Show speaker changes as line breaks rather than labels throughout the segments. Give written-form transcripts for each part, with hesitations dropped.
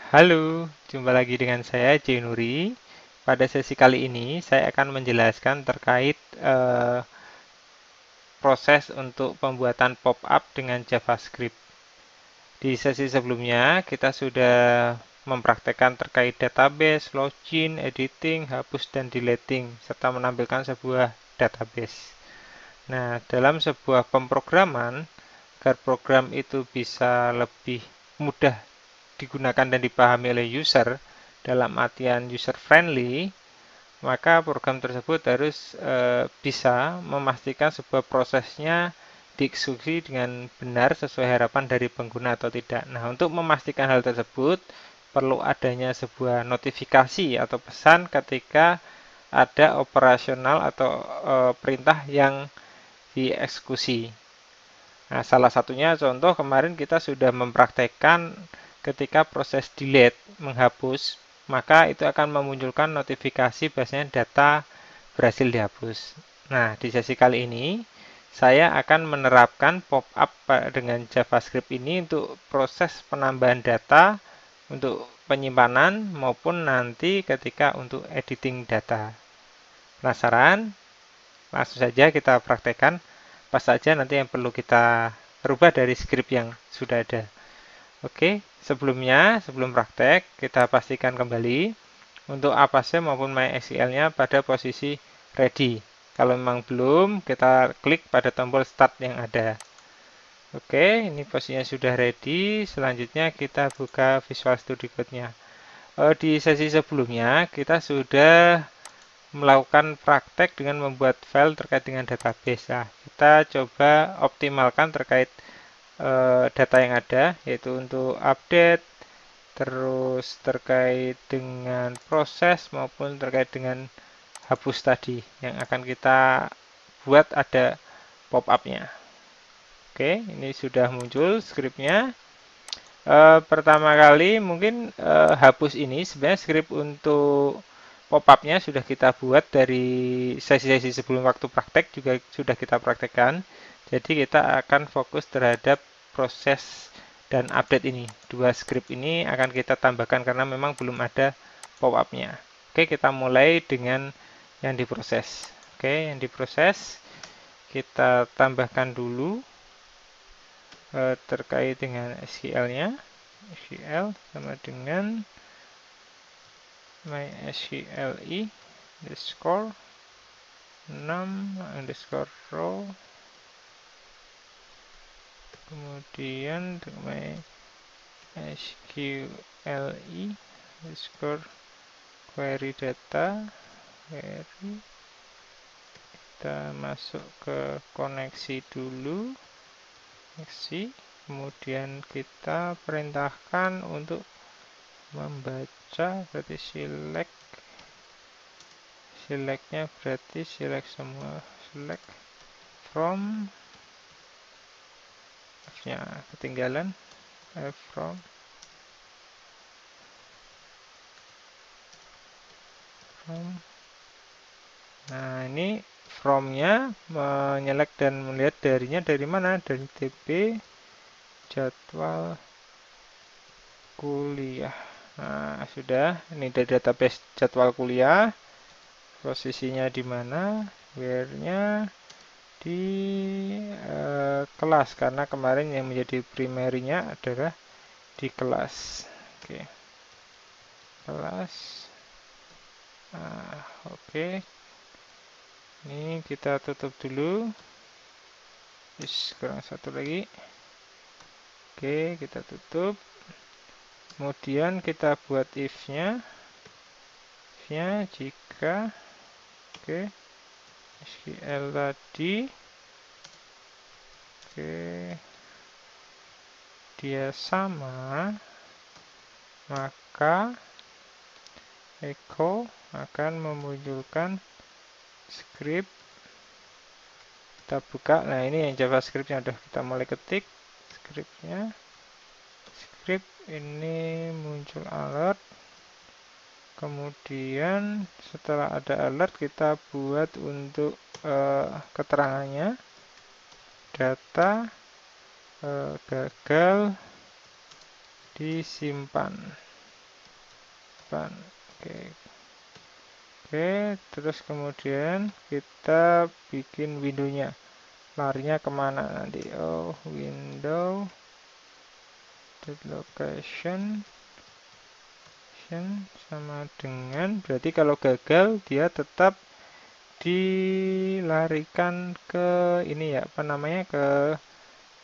Halo, jumpa lagi dengan saya Jenuri. Pada sesi kali ini saya akan menjelaskan terkait proses untuk pembuatan pop-up dengan JavaScript. Di sesi sebelumnya kita sudah mempraktekkan terkait database, login, editing, hapus dan deleting, serta menampilkan sebuah database. Nah, dalam sebuah pemrograman, agar program itu bisa lebih mudah digunakan dan dipahami oleh user dalam artian user friendly, maka program tersebut harus bisa memastikan sebuah prosesnya dieksekusi dengan benar sesuai harapan dari pengguna atau tidak. Nah, untuk memastikan hal tersebut perlu adanya sebuah notifikasi atau pesan ketika ada operasional atau perintah yang dieksekusi. Nah, salah satunya contoh kemarin kita sudah mempraktekkan ketika proses delete, menghapus, maka itu akan memunculkan notifikasi biasanya data berhasil dihapus. Nah, di sesi kali ini saya akan menerapkan pop-up dengan JavaScript ini untuk proses penambahan data untuk penyimpanan maupun nanti ketika untuk editing data. Penasaran? Langsung saja kita praktekkan apa saja nanti yang perlu kita rubah dari script yang sudah ada. Oke, sebelum praktek, kita pastikan kembali untuk Apache maupun MySQL-nya pada posisi ready. Kalau memang belum, kita klik pada tombol start yang ada. Oke, ini posisinya sudah ready. Selanjutnya kita buka Visual Studio Code-nya. Di sesi sebelumnya, kita sudah melakukan praktek dengan membuat file terkait dengan database. Nah, kita coba optimalkan terkait data yang ada, yaitu untuk update, terus terkait dengan proses maupun terkait dengan hapus tadi yang akan kita buat ada pop-up-nya. Oke, ini sudah muncul script-nya. Pertama kali mungkin hapus ini sebenarnya script untuk pop-up-nya sudah kita buat dari sesi-sesi sebelum waktu praktek juga sudah kita praktekkan. Jadi kita akan fokus terhadap proses dan update ini. Dua script ini akan kita tambahkan karena memang belum ada pop-up-nya. Oke, kita mulai dengan yang diproses. Oke, yang diproses kita tambahkan dulu terkait dengan SQL-nya. SQL sama dengan mysqli underscore 6 underscore row, kemudian mysqli underscore query data, query, kita masuk ke koneksi dulu, koneksi, kemudian kita perintahkan untuk membaca, berarti selectnya berarti select semua, select from, F-nya ketinggalan, from, nah ini from-nya menyelect dan melihat darinya dari mana, dari TB jadwal kuliah. Nah, sudah, ini dari database jadwal kuliah, posisinya di mana, where-nya di kelas, karena kemarin yang menjadi primary-nya adalah di kelas. Oke, kelas. Nah, oke, ini kita tutup dulu. Kurang satu lagi. Oke, kita tutup. Kemudian kita buat if-nya. If-nya jika oke, SQL tadi oke, dia sama, maka echo akan memunculkan script. Kita buka. Nah, ini yang JavaScript yang sudah kita mulai ketik scriptnya. Script ini muncul alert. Kemudian setelah ada alert kita buat untuk keterangannya, data gagal disimpan. simpan. Oke, terus kemudian kita bikin windownya. Larinya kemana nanti? Oh, window location sama dengan, berarti kalau gagal dia tetap dilarikan ke ini ya, apa namanya, ke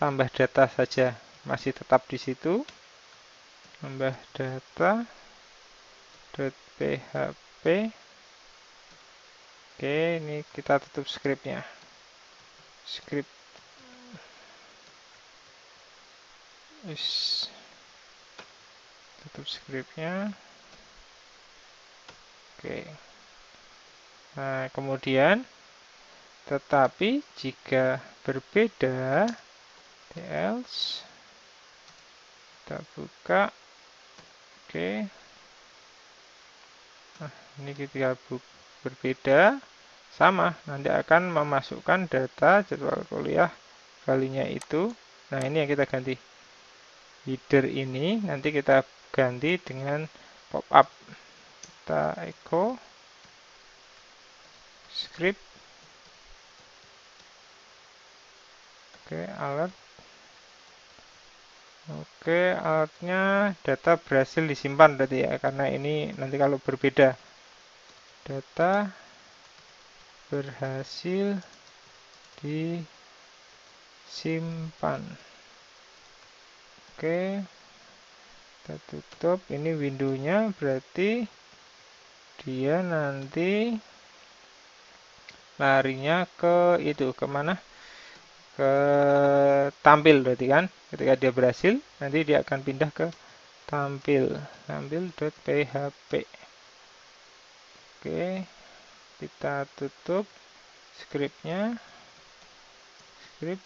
tambah data saja, masih tetap di situ. Tambah data .php. Oke, ini kita tutup scriptnya. Script tutup scriptnya. Oke. Nah, kemudian tetapi jika berbeda, else kita buka. Oke. Nah, ini ketika berbeda sama, nanti akan memasukkan data jadwal kuliah kalinya itu. Nah, ini yang kita ganti. Header ini nanti kita ganti dengan pop-up. Kita echo script. Oke, alert. Oke, alertnya data berhasil disimpan berarti ya, karena ini nanti kalau berbeda, data berhasil disimpan. Oke, kita tutup. Ini windownya, berarti dia nanti larinya ke itu, kemana? Ke tampil berarti kan. Ketika dia berhasil, nanti dia akan pindah ke tampil.php. Oke, kita tutup scriptnya. Script.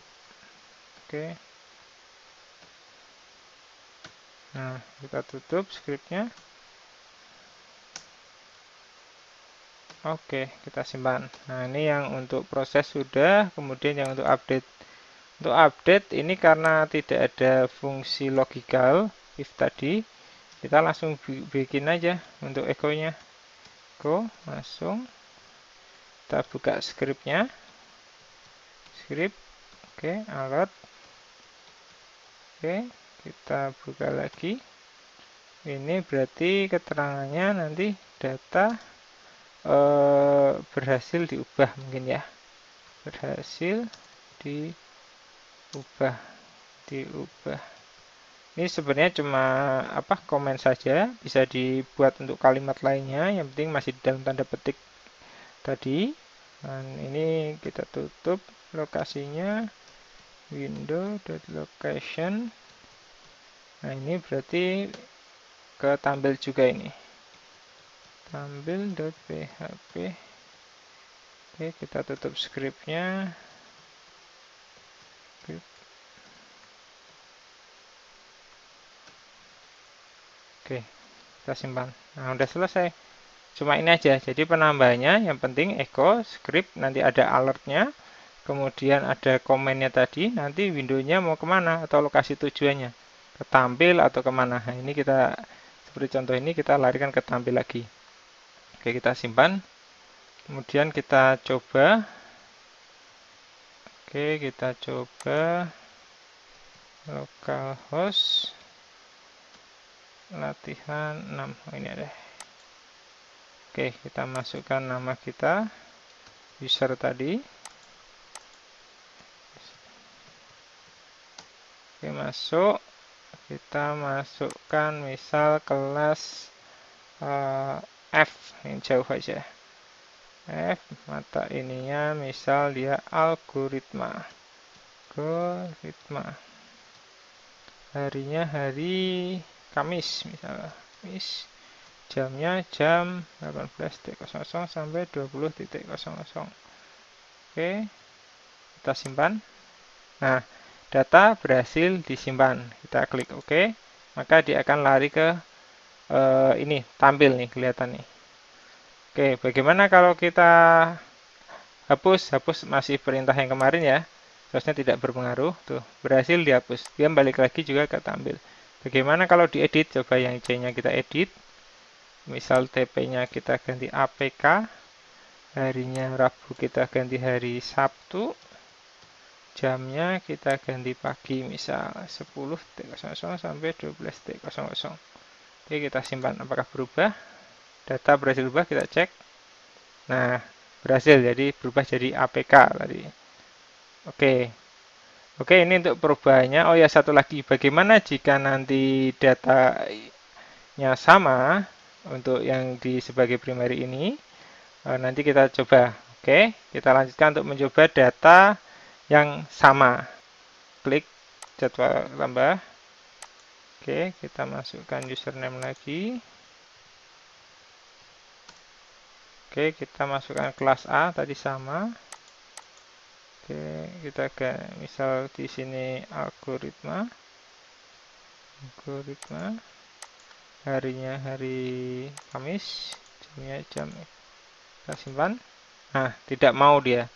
Oke. Nah, kita tutup scriptnya. Oke, kita simpan. Nah, ini yang untuk proses sudah. Kemudian yang untuk update. Untuk update ini karena tidak ada fungsi logical if tadi, kita langsung bikin aja untuk echo-nya. Echo, langsung kita buka scriptnya. Script. Oke, alert. Oke, kita buka lagi. Ini berarti keterangannya nanti data berhasil diubah mungkin ya. Berhasil diubah. Ini sebenarnya cuma apa, komen saja, bisa dibuat untuk kalimat lainnya, yang penting masih dalam tanda petik tadi. Dan ini kita tutup lokasinya, window.location. Nah, ini berarti ke tampil juga ini. Tampil.php. Oke, kita tutup scriptnya. Oke, kita simpan. Nah, udah selesai. Cuma ini aja. Jadi penambahannya yang penting echo script, nanti ada alertnya. Kemudian ada komennya tadi, nanti windownya mau kemana atau lokasi tujuannya. Ke tampil atau kemana. Nah, ini kita, seperti contoh ini, kita larikan ke tampil lagi. Oke, kita simpan. Kemudian kita coba. Oke, kita coba localhost latihan 6. Oh, ini ada. Oke, kita masukkan nama kita, user tadi. Oke, masuk. Kita masukkan misal kelas F, yang jauh aja. F, mata ininya misal dia algoritma. Harinya hari Kamis misalnya. Kamis. Jamnya jam 18.00 sampai 20.00. Oke, kita simpan. Nah, data berhasil disimpan. Kita klik OK, maka dia akan lari ke ini, tampil nih, kelihatan nih. Oke, bagaimana kalau kita hapus masih perintah yang kemarin ya. Seharusnya tidak berpengaruh. Tuh, berhasil dihapus. Dia balik lagi juga ke tampil. Bagaimana kalau diedit? Coba yang C-nya kita edit. Misal TP-nya kita ganti APK, harinya Rabu kita ganti hari Sabtu, jamnya kita ganti pagi, misal 10.00 sampai 12.00. Oke, kita simpan. Apakah berubah? Data berhasil berubah, kita cek. Nah, berhasil, jadi berubah jadi APK tadi. Oke, ini untuk perubahannya. Oh ya, satu lagi, bagaimana jika nanti datanya sama untuk yang di sebagai primary ini? Nanti kita coba. Oke, kita lanjutkan untuk mencoba data yang sama. Klik jadwal tambah. Oke, kita masukkan username lagi. Oke, kita masukkan kelas A tadi sama. Oke, kita ke misal di sini algoritma. Harinya hari Kamis, jamnya jam. Kita simpan. Nah, tidak mau dia.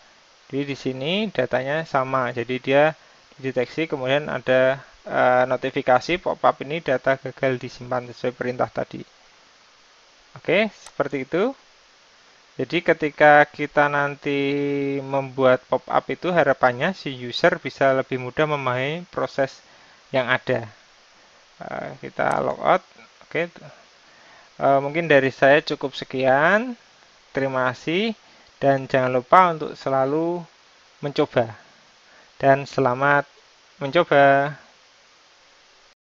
Jadi di sini datanya sama. Jadi dia dideteksi, kemudian ada notifikasi pop-up ini data gagal disimpan sesuai perintah tadi. Oke, seperti itu. Jadi ketika kita nanti membuat pop-up itu, harapannya si user bisa lebih mudah memahami proses yang ada. Kita logout. Oke, mungkin dari saya cukup sekian. Terima kasih dan jangan lupa untuk selalu mencoba. Dan selamat mencoba.